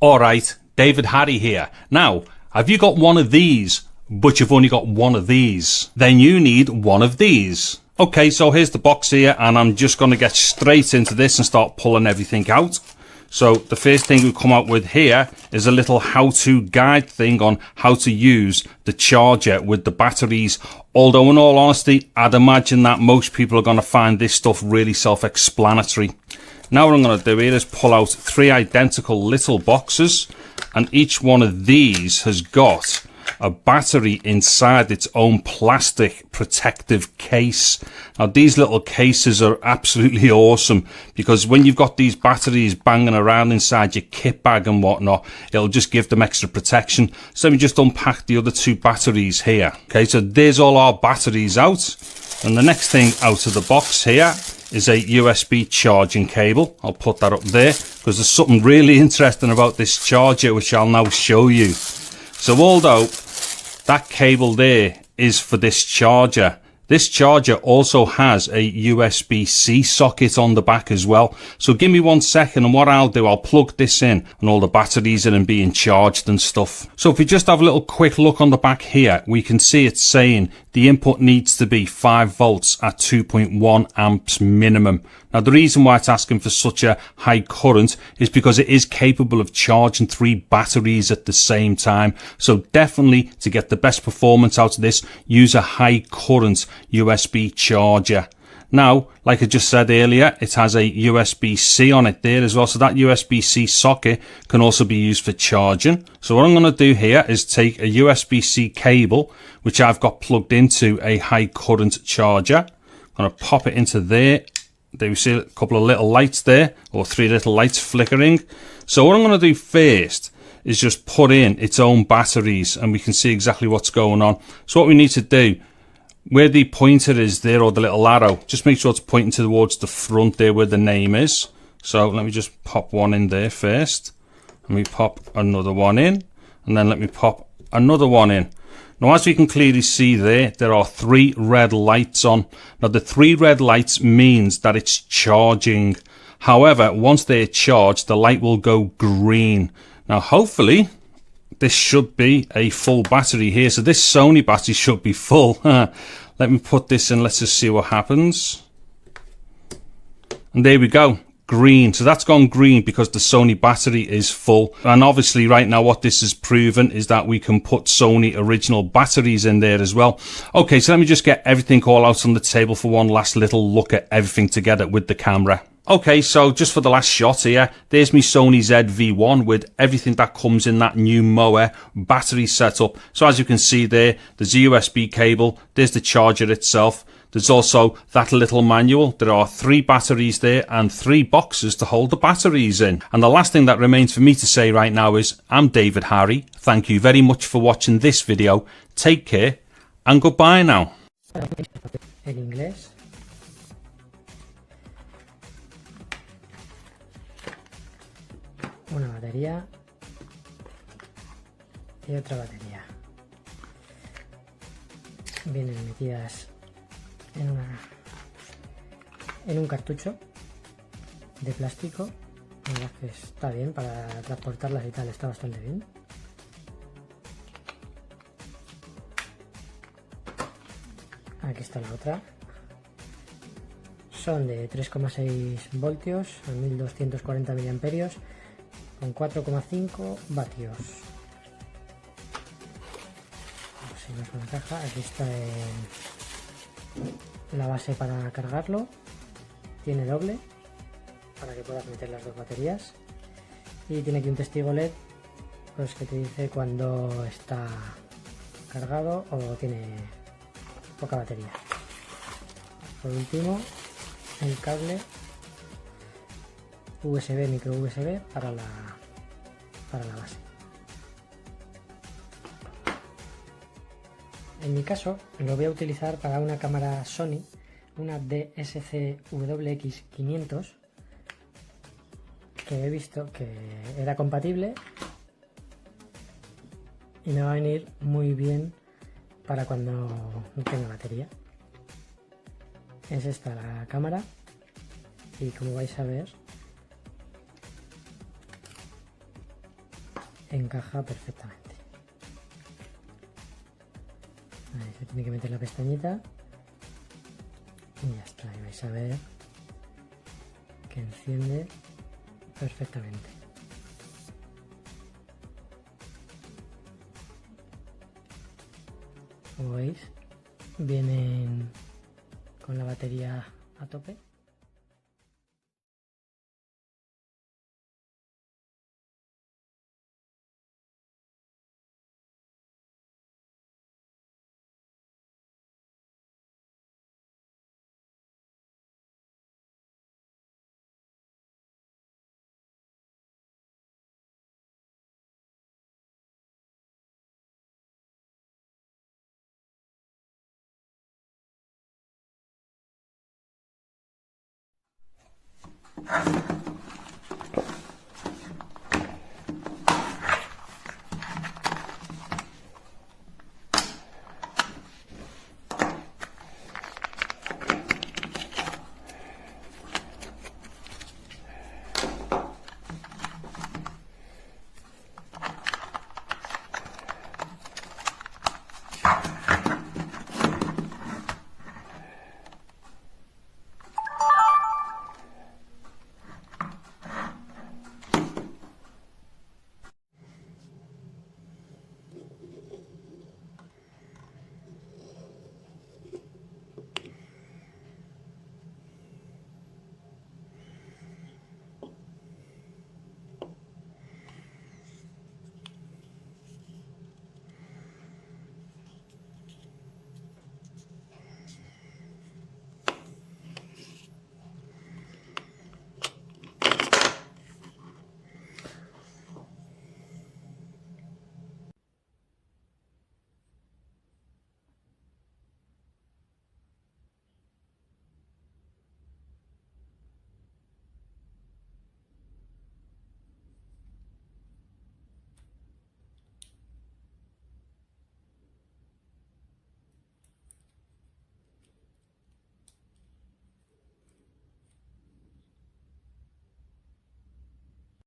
Alright, David Harry here. Now, have you got one of these, but you've only got one of these? Then you need one of these. Okay, so here's the box here, and I'm just going to get straight into this and start pulling everything out. So the first thing we come out with here is a little how-to guide thing on how to use the charger with the batteries. Although in all honesty, I'd imagine that most people are going to find this stuff really self-explanatory. Now what I'm going to do here is pull out 3 identical little boxes, and each one of these has got a battery inside its own plastic protective case. Now these little cases are absolutely awesome, because when you've got these batteries banging around inside your kit bag and whatnot, it'll just give them extra protection. So let me just unpack the other 2 batteries here. Okay, so there's all our batteries out, and the next thing out of the box here is a USB charging cable. I'll put that up there because there's something really interesting about this charger which I'll now show you. So although that cable there is for this charger, this charger also has a USB-C socket on the back as well. So give me 1 second, and what I'll do, I'll plug this in and all the batteries in and being charged and stuff. So if we just have a little quick look on the back here, we can see it's saying the input needs to be 5 volts at 2.1 amps minimum. Now the reason why it's asking for such a high current is because it is capable of charging 3 batteries at the same time. So definitely, to get the best performance out of this, use a high current USB charger. Now, like I just said earlier, it has a USB-C on it there as well. So that USB-C socket can also be used for charging. So what I'm going to do here is take a USB-C cable, which I've got plugged into a high current charger. I'm going to pop it into there. There we see a couple of little lights there, or 3 little lights flickering. So what I'm going to do first is just put in its own batteries, and we can see exactly what's going on. So what we need to do, where the pointer is there, or the little arrow, just make sure it's pointing towards the front there where the name is. So let me just pop one in there first, and we pop another one in, and then let me pop another one in. Now, as we can clearly see there are 3 red lights on. Now, the 3 red lights means that it's charging. However, once they're charged, the light will go green. Now, hopefully, this should be a full battery here. So this Sony battery should be full. Let me put this in. Let's just see what happens. And there we go. Green. So that's gone green because the Sony battery is full. And obviously right now what this has proven is that we can put Sony original batteries in there as well. Okay, so let me just get everything all out on the table for one last little look at everything together with the camera. Okay, so just for the last shot here, there's my Sony ZV-1 with everything that comes in that Newmowa battery setup. So as you can see there, there's a USB cable, there's the charger itself. There's also that little manual. There are 3 batteries there and 3 boxes to hold the batteries in. And the last thing that remains for me to say right now is, I'm David Harry. Thank you very much for watching this video. Take care and goodbye now. En inglés. Una batería y otra batería. Vienen metidas en un cartucho de plástico. La verdad que está bien para transportarlas y tal, está bastante bien. Aquí está la otra. Son de 3,6 voltios a 1240 miliamperios con 4,5 vatios. Si no es una caja, aquí está la base para cargarlo. Tiene doble para que puedas meter las 2 baterías, y tiene aquí un testigo LED pues que te dice cuando está cargado o tiene poca batería. Por último, el cable USB, micro USB para la base. En mi caso lo voy a utilizar para una cámara Sony, una DSC-WX500, que he visto que era compatible y me va a venir muy bien para cuando no tenga batería. Es esta la cámara, y como vais a ver, encaja perfectamente. Ahí se tiene que meter la pestañita y ya está, y vais a ver que enciende perfectamente. Como veis, vienen con la batería a tope.